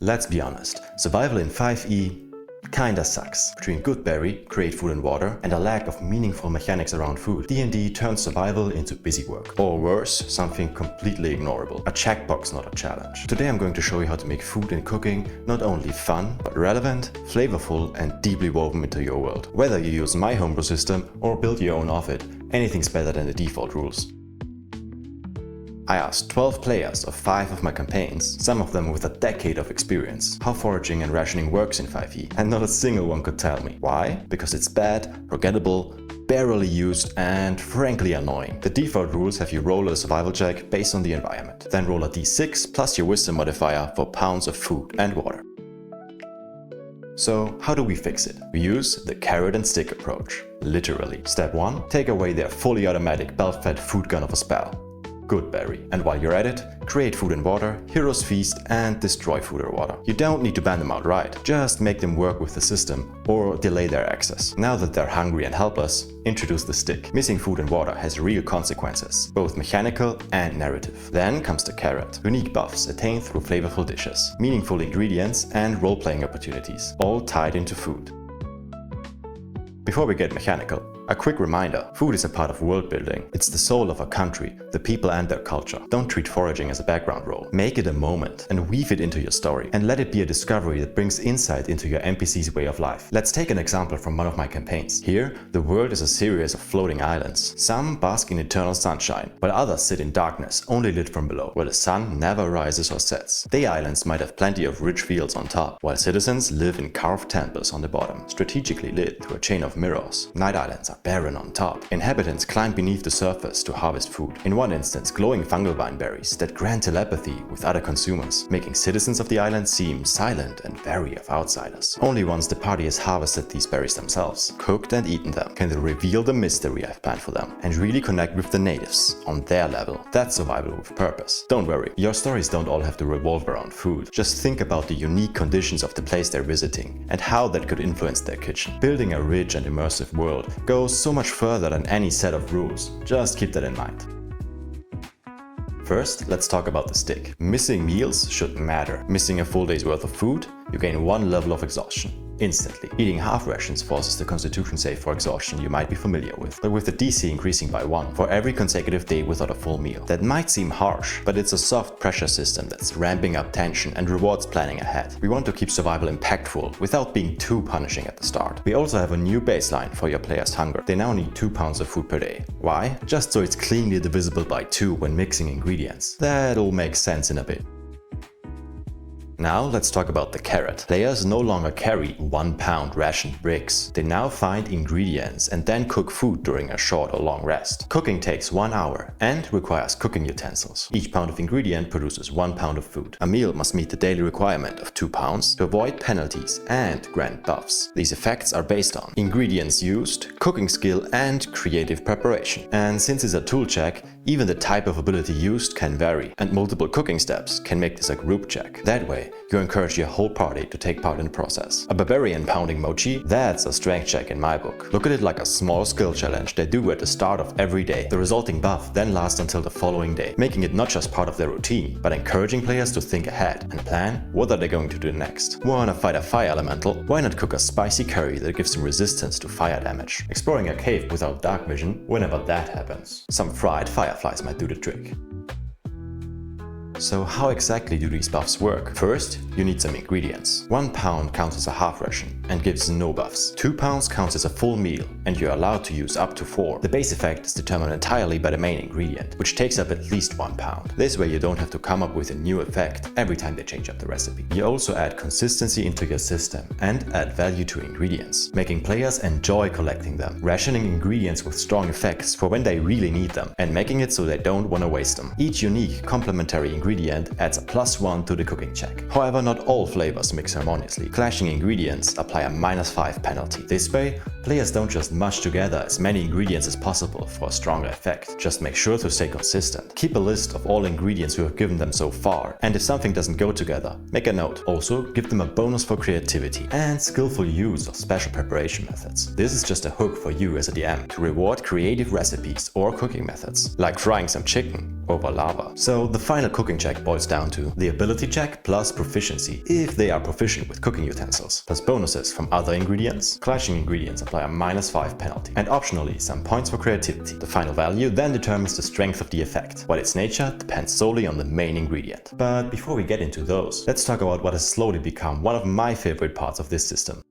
Let's be honest, survival in 5e kinda sucks. Between good berry, create food and water, and a lack of meaningful mechanics around food, D&D turns survival into busy work. Or worse, something completely ignorable. A checkbox, not a challenge. Today I'm going to show you how to make food and cooking not only fun, but relevant, flavorful, and deeply woven into your world. Whether you use my homebrew system or build your own of it, anything's better than the default rules. I asked 12 players of 5 of my campaigns, some of them with a decade of experience, how foraging and rationing works in 5e, and not a single one could tell me. Why? Because it's bad, forgettable, barely used, and frankly annoying. The default rules have you roll a survival check based on the environment, then roll a d6 plus your wisdom modifier for pounds of food and water. So how do we fix it? We use the carrot and stick approach. Literally. Step 1. Take away their fully automatic belt-fed food gun of a spell. Good berry. And while you're at it, create food and water, heroes feast, and destroy food or water. You don't need to ban them outright, just make them work with the system or delay their access. Now that they're hungry and helpless, introduce the stick. Missing food and water has real consequences, both mechanical and narrative. Then comes the carrot. Unique buffs attained through flavorful dishes, meaningful ingredients, and role-playing opportunities, all tied into food. Before we get mechanical, a quick reminder, food is a part of world building. It's the soul of a country, the people and their culture. Don't treat foraging as a background role. Make it a moment and weave it into your story. And let it be a discovery that brings insight into your NPC's way of life. Let's take an example from one of my campaigns. Here, the world is a series of floating islands. Some bask in eternal sunshine, while others sit in darkness, only lit from below, where the sun never rises or sets. Day islands might have plenty of rich fields on top, while citizens live in carved temples on the bottom, strategically lit through a chain of mirrors. Night islands are barren on top. Inhabitants climb beneath the surface to harvest food. In one instance, glowing fungal vine berries that grant telepathy with other consumers, making citizens of the island seem silent and wary of outsiders. Only once the party has harvested these berries themselves, cooked and eaten them, can they reveal the mystery I've planned for them and really connect with the natives on their level. That's survival with purpose. Don't worry, your stories don't all have to revolve around food. Just think about the unique conditions of the place they're visiting and how that could influence their kitchen. Building a rich and immersive world goes so much further than any set of rules. Just keep that in mind. First, let's talk about the stick. Missing meals should matter. Missing a full day's worth of food, you gain 1 level of exhaustion. Instantly. Eating half rations forces the constitution save for exhaustion you might be familiar with, but with the DC increasing by 1 for every consecutive day without a full meal. That might seem harsh, but it's a soft pressure system that's ramping up tension and rewards planning ahead. We want to keep survival impactful without being too punishing at the start. We also have a new baseline for your players' hunger. They now need 2 pounds of food per day. Why? Just so it's cleanly divisible by 2 when mixing ingredients. That'll make sense in a bit. Now let's talk about the carrot. Players no longer carry 1 pound rationed bricks. They now find ingredients and then cook food during a short or long rest. Cooking takes 1 hour and requires cooking utensils. Each pound of ingredient produces 1 pound of food. A meal must meet the daily requirement of 2 pounds to avoid penalties and grant buffs. These effects are based on ingredients used, cooking skill, and creative preparation. And since it's a tool check, even the type of ability used can vary, and multiple cooking steps can make this a group check. That way, you encourage your whole party to take part in the process. A barbarian pounding mochi? That's a strength check in my book. Look at it like a small skill challenge they do at the start of every day. The resulting buff then lasts until the following day, making it not just part of their routine, but encouraging players to think ahead and plan what are they going to do next. Wanna fight a fire elemental? Why not cook a spicy curry that gives them resistance to fire damage? Exploring a cave without dark vision? Whenever that happens. Some fried fireflies might do the trick. So how exactly do these buffs work? First, you need some ingredients. 1 pound counts as a half ration and gives no buffs. 2 pounds counts as a full meal and you're allowed to use up to 4. The base effect is determined entirely by the main ingredient, which takes up at least 1 pound. This way you don't have to come up with a new effect every time they change up the recipe. You also add consistency into your system and add value to ingredients, making players enjoy collecting them, rationing ingredients with strong effects for when they really need them, and making it so they don't want to waste them. Each unique complementary ingredient adds a +1 to the cooking check. However, not all flavors mix harmoniously. Clashing ingredients apply a -5 penalty. This way, Players don't just mush together as many ingredients as possible for a stronger effect. Just make sure to stay consistent. Keep a list of all ingredients you have given them so far, and if something doesn't go together, make a note. Also, give them a bonus for creativity and skillful use of special preparation methods. This is just a hook for you as a DM to reward creative recipes or cooking methods, like frying some chicken over lava. So the final cooking check boils down to the ability check plus proficiency if they are proficient with cooking utensils, plus bonuses from other ingredients. Clashing ingredients apply a -5 penalty, and optionally some points for creativity. The final value then determines the strength of the effect, while its nature depends solely on the main ingredient. But before we get into those, let's talk about what has slowly become one of my favorite parts of this system.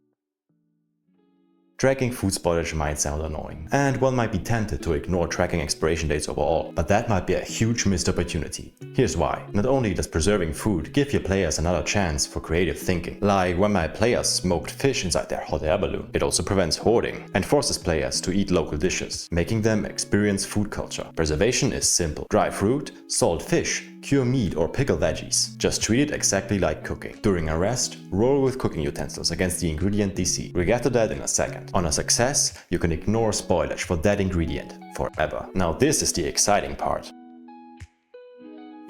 Tracking food spoilage might sound annoying, and one might be tempted to ignore tracking expiration dates overall, but that might be a huge missed opportunity. Here's why. Not only does preserving food give your players another chance for creative thinking, like when my players smoked fish inside their hot air balloon, it also prevents hoarding and forces players to eat local dishes, making them experience food culture. Preservation is simple. Dry fruit, salt fish, cure meat or pickle veggies. Just treat it exactly like cooking. During a rest, roll with cooking utensils against the ingredient DC. We'll get to that in a second. On a success, you can ignore spoilage for that ingredient forever. Now this is the exciting part.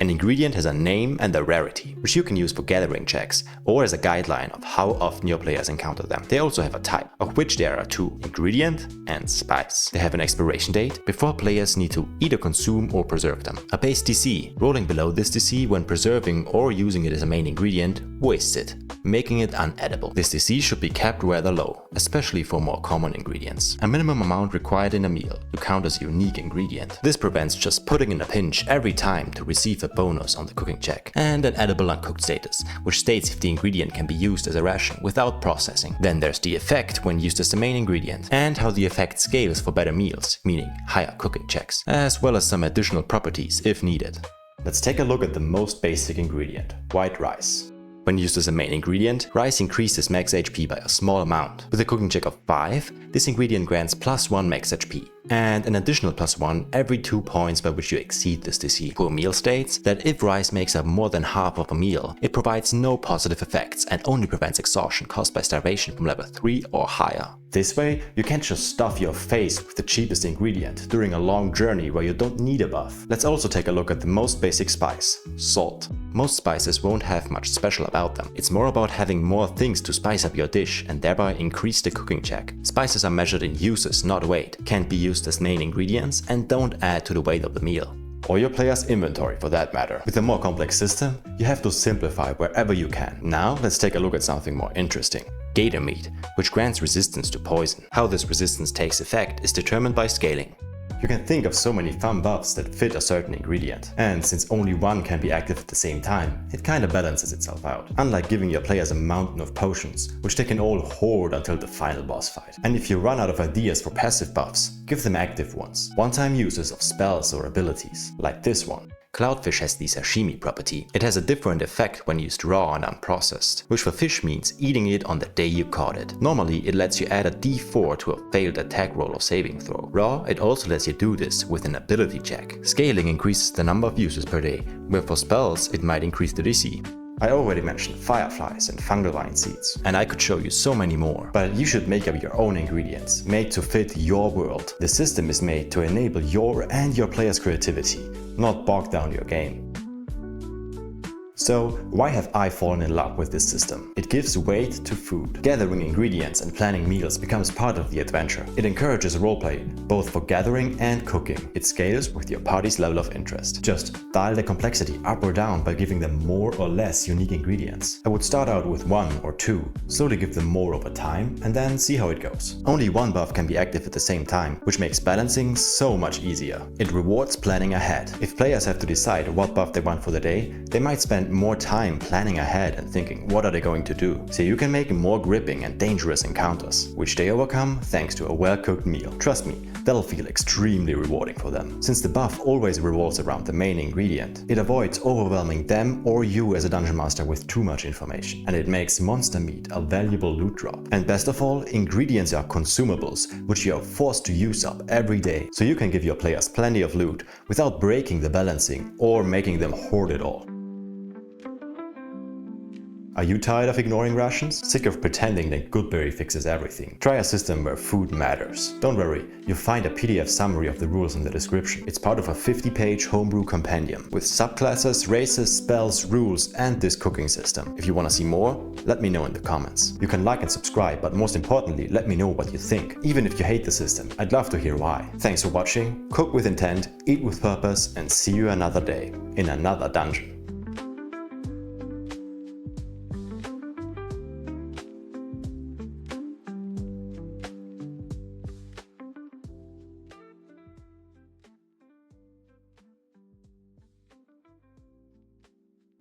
An ingredient has a name and a rarity, which you can use for gathering checks or as a guideline of how often your players encounter them. They also have a type, of which there are two: ingredient and spice. They have an expiration date before players need to either consume or preserve them. A base DC. Rolling below this DC when preserving or using it as a main ingredient wastes it, making it unedible. This DC should be kept rather low, especially for more common ingredients. A minimum amount required in a meal to count as a unique ingredient. This prevents just putting in a pinch every time to receive a bonus on the cooking check. And an edible uncooked status, which states if the ingredient can be used as a ration without processing. Then there's the effect when used as the main ingredient, and how the effect scales for better meals, meaning higher cooking checks, as well as some additional properties if needed. Let's take a look at the most basic ingredient: white rice. When used as a main ingredient, rice increases max HP by a small amount. With a cooking check of 5, this ingredient grants +1 max HP, and an additional +1 every 2 points by which you exceed this DC. Poor Meal states that if rice makes up more than half of a meal, it provides no positive effects and only prevents exhaustion caused by starvation from level 3 or higher. This way, you can't just stuff your face with the cheapest ingredient during a long journey where you don't need a buff. Let's also take a look at the most basic spice: salt. Most spices won't have much special about them. It's more about having more things to spice up your dish and thereby increase the cooking check. Spices are measured in uses, not weight, can't be used as main ingredients, and don't add to the weight of the meal. Or your player's inventory for that matter. With a more complex system, you have to simplify wherever you can. Now let's take a look at something more interesting. Gator meat, which grants resistance to poison. How this resistance takes effect is determined by scaling. You can think of so many fun buffs that fit a certain ingredient, and since only one can be active at the same time, it kinda balances itself out. Unlike giving your players a mountain of potions, which they can all hoard until the final boss fight. And if you run out of ideas for passive buffs, give them active ones. One-time uses of spells or abilities, like this one. Cloudfish has the sashimi property. It has a different effect when used raw and unprocessed, which for fish means eating it on the day you caught it. Normally, it lets you add a D4 to a failed attack roll or saving throw. Raw, it also lets you do this with an ability check. Scaling increases the number of uses per day, where for spells, it might increase the DC. I already mentioned fireflies and fungal vine seeds, and I could show you so many more, but you should make up your own ingredients, made to fit your world. The system is made to enable your and your players' creativity, not bog down your game. So, why have I fallen in love with this system? It gives weight to food. Gathering ingredients and planning meals becomes part of the adventure. It encourages roleplay, both for gathering and cooking. It scales with your party's level of interest. Just dial the complexity up or down by giving them more or less unique ingredients. I would start out with 1 or 2, slowly give them more over time, and then see how it goes. Only one buff can be active at the same time, which makes balancing so much easier. It rewards planning ahead. If players have to decide what buff they want for the day, they might spend more time planning ahead and thinking what are they going to do, so you can make more gripping and dangerous encounters, which they overcome thanks to a well-cooked meal. Trust me, that'll feel extremely rewarding for them. Since the buff always revolves around the main ingredient, it avoids overwhelming them or you as a dungeon master with too much information, and it makes monster meat a valuable loot drop. And best of all, ingredients are consumables, which you are forced to use up every day, so you can give your players plenty of loot without breaking the balancing or making them hoard it all. Are you tired of ignoring rations? Sick of pretending that Goodberry fixes everything? Try a system where food matters. Don't worry, you'll find a PDF summary of the rules in the description. It's part of a 50-page homebrew compendium with subclasses, races, spells, rules, and this cooking system. If you want to see more, let me know in the comments. You can like and subscribe, but most importantly, let me know what you think. Even if you hate the system, I'd love to hear why. Thanks for watching, cook with intent, eat with purpose, and see you another day in another dungeon.